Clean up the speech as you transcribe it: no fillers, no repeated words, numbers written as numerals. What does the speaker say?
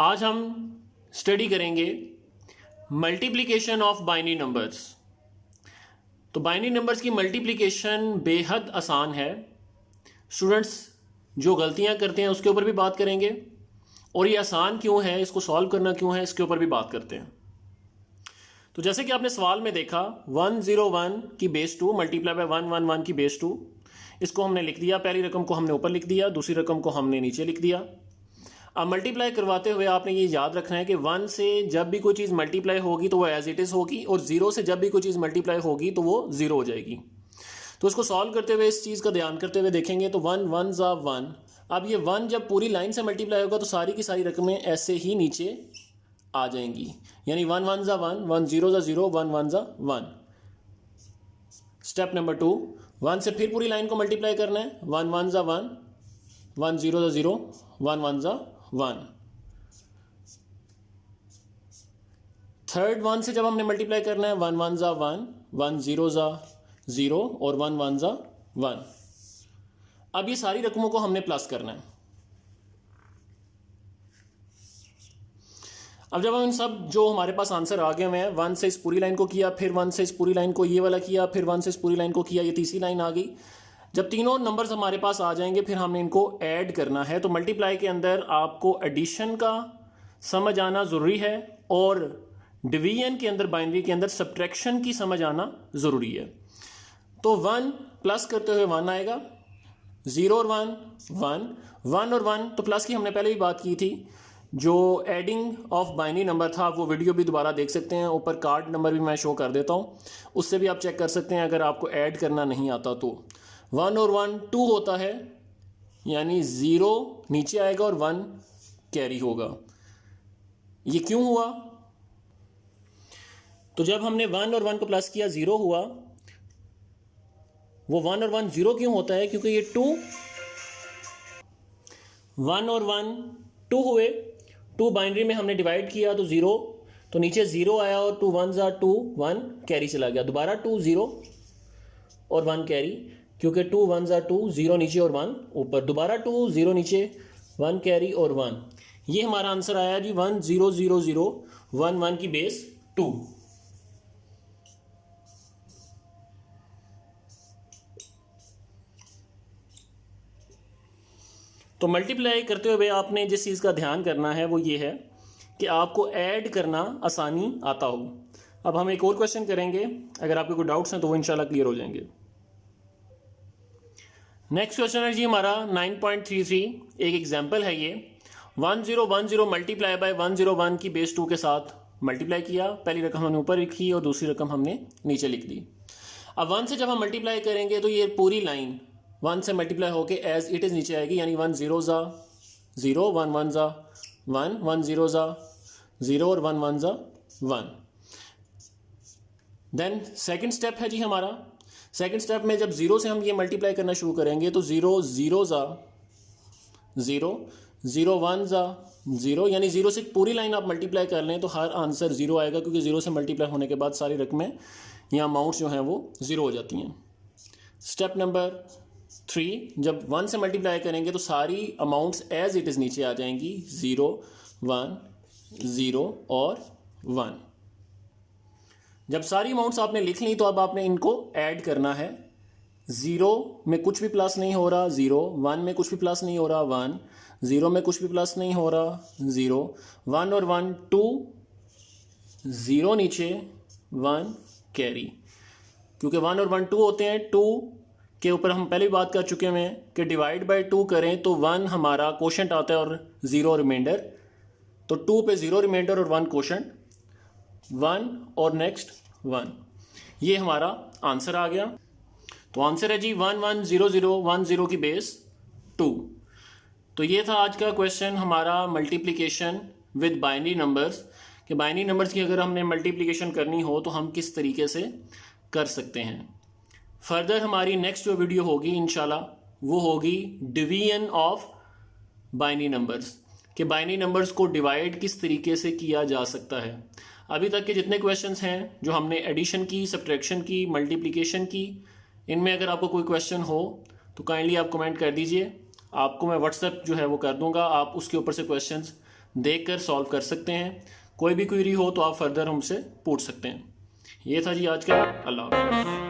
आज हम स्टडी करेंगे मल्टीप्लिकेशन ऑफ बाइनरी नंबर्स। तो बाइनरी नंबर्स की मल्टीप्लिकेशन बेहद आसान है। स्टूडेंट्स जो गलतियां करते हैं उसके ऊपर भी बात करेंगे और ये आसान क्यों है, इसको सॉल्व करना क्यों है, इसके ऊपर भी बात करते हैं। तो जैसे कि आपने सवाल में देखा 101 की बेस 2 मल्टीप्लाई बाय 111 की बेस 2, इसको हमने लिख दिया। पहली रकम को हमने ऊपर लिख दिया, दूसरी रकम को हमने नीचे लिख दिया। अब मल्टीप्लाई करवाते हुए आपने ये याद रखना है कि 1 से जब भी कोई चीज़ मल्टीप्लाई होगी तो वो एज इट इज़ होगी, और 0 से जब भी कोई चीज़ मल्टीप्लाई होगी तो वो 0 हो जाएगी। तो इसको सॉल्व करते हुए इस चीज़ का ध्यान करते हुए देखेंगे तो 1 1 ज़ा 1। अब ये 1 जब पूरी लाइन से मल्टीप्लाई होगा तो सारी की सारी रकमें ऐसे ही नीचे आ जाएंगी, यानी 1 1 ज़ा 1, 1 0 ज़ा 0, 1 1 ज़ा 1। स्टेप नंबर 2, 1 से फिर पूरी लाइन को मल्टीप्लाई करना है। 1 1 ज़ा 1, 1 0 ज़ा 0, 1 1 ज़ा 1। थर्ड 1 से जब हमने मल्टीप्लाई करना है 1 1 ज़ा 1, 1 0 ज़ा 0 और 1 1 ज़ा 1। अब ये सारी रकमों को हमने प्लस करना है। अब जब हम इन सब जो हमारे पास आंसर आ गए हुए हैं, 1 से इस पूरी लाइन को किया, फिर 1 से इस पूरी लाइन को ये वाला किया, फिर 1 से इस पूरी लाइन को किया, ये तीसरी लाइन आ गई। जब तीनों नंबर्स हमारे पास आ जाएंगे फिर हमने इनको ऐड करना है। तो मल्टीप्लाई के अंदर आपको एडिशन का समझ आना ज़रूरी है और डिवीजन के अंदर, बाइनरी के अंदर सब्ट्रैक्शन की समझ आना ज़रूरी है। तो 1 प्लस करते हुए 1 आएगा, 0 और 1 1, 1 और 1 तो प्लस की हमने पहले भी बात की थी। जो एडिंग ऑफ बाइनरी नंबर था वो वीडियो भी दोबारा देख सकते हैं, ऊपर कार्ड नंबर भी मैं शो कर देता हूँ, उससे भी आप चेक कर सकते हैं अगर आपको ऐड करना नहीं आता तो। 1 और 1 2 होता है, यानी 0 नीचे आएगा और 1 कैरी होगा। ये क्यों हुआ? तो जब हमने 1 और 1 को प्लस किया 0 हुआ। वो 1 और 1 0 क्यों होता है? क्योंकि ये 2, 1 और 1 2 हुए, 2 बाइनरी में हमने डिवाइड किया तो 0, तो नीचे 0 आया और 2 1 ज़ा 2, 1 कैरी चला गया। दोबारा 2 0 और 1 कैरी, क्योंकि 2 1 ज़ा 2, 0 नीचे और 1 ऊपर। दोबारा 2 0 नीचे, 1 कैरी और 1। ये हमारा आंसर आया जी 1 0 0 0 1 1 की बेस 2। तो मल्टीप्लाई करते हुए आपने जिस चीज़ का ध्यान करना है वो ये है कि आपको ऐड करना आसानी आता हो। अब हम एक और क्वेश्चन करेंगे, अगर आपके कोई डाउट्स हैं तो वो इंशाल्लाह क्लियर हो जाएंगे। नेक्स्ट क्वेश्चन है जी हमारा 9.33, एक एग्जाम्पल है ये। 1010 मल्टीप्लाई बाय 101 की बेस 2 के साथ मल्टीप्लाई किया। पहली रकम हमने ऊपर लिखी और दूसरी रकम हमने नीचे लिख दी। अब 1 से जब हम मल्टीप्लाई करेंगे तो ये पूरी लाइन 1 से मल्टीप्लाई होके एज इट इज़ नीचे आएगी, यानी 1 0 ज़ा 0, 1 1 ज़ा 1, 1 0 ज़ा 0 और 1 1 ज़ा 1। देन सेकंड स्टेप है जी हमारा। सेकंड स्टेप में जब 0 से हम ये मल्टीप्लाई करना शुरू करेंगे तो 0 0 ज़ा 0, 0 1 ज़ा 0, यानी 0 से पूरी लाइन आप मल्टीप्लाई कर लें तो हर आंसर 0 आएगा, क्योंकि 0 से मल्टीप्लाई होने के बाद सारी रकमें या अमाउंट्स जो हैं वो 0 हो जाती हैं। स्टेप नंबर 3, जब 1 से मल्टीप्लाई करेंगे तो सारी अमाउंट्स एज इट इज़ नीचे आ जाएंगी, 0 1 0 और 1। जब सारी अमाउंट्स आपने लिख ली तो अब आपने इनको ऐड करना है। 0 में कुछ भी प्लस नहीं हो रहा, 0, 1 में कुछ भी प्लस नहीं हो रहा, 1, 0 में कुछ भी प्लस नहीं हो रहा, 0, 1 और 1 2, 0 नीचे, 1 कैरी। क्योंकि 1 और 1 2 होते हैं, 2 के ऊपर हम पहले भी बात कर चुके हैं कि डिवाइड बाय 2 करें तो 1 हमारा कोशेंट आता है और 0 रिमाइंडर। तो 2 पे 0 रिमाइंडर और 1 कोशेंट, 1 और नेक्स्ट 1। ये हमारा आंसर आ गया। तो आंसर है जी 1 1 0 0 1 0 की बेस 2। तो ये था आज का क्वेश्चन हमारा, मल्टीप्लिकेशन विद बाइनरी नंबर्स, कि बाइनरी नंबर्स की अगर हमने मल्टीप्लिकेशन करनी हो तो हम किस तरीके से कर सकते हैं। फर्दर हमारी नेक्स्ट जो वीडियो होगी इंशाल्लाह वो होगी डिवीजन ऑफ बाइनरी नंबर्स, कि बाइनरी नंबर्स को डिवाइड किस तरीके से किया जा सकता है। अभी तक के जितने क्वेश्चंस हैं जो हमने एडिशन की, सब्ट्रैक्शन की, मल्टीप्लिकेशन की, इनमें अगर आपको कोई क्वेश्चन हो तो काइंडली आप कमेंट कर दीजिए, आपको मैं व्हाट्सएप जो है वो कर दूंगा, आप उसके ऊपर से क्वेश्चंस देख कर सॉल्व कर सकते हैं। कोई भी क्वेरी हो तो आप फर्दर हमसे पूछ सकते हैं। ये था जी आज का। अल्लाह हाफ़िज़।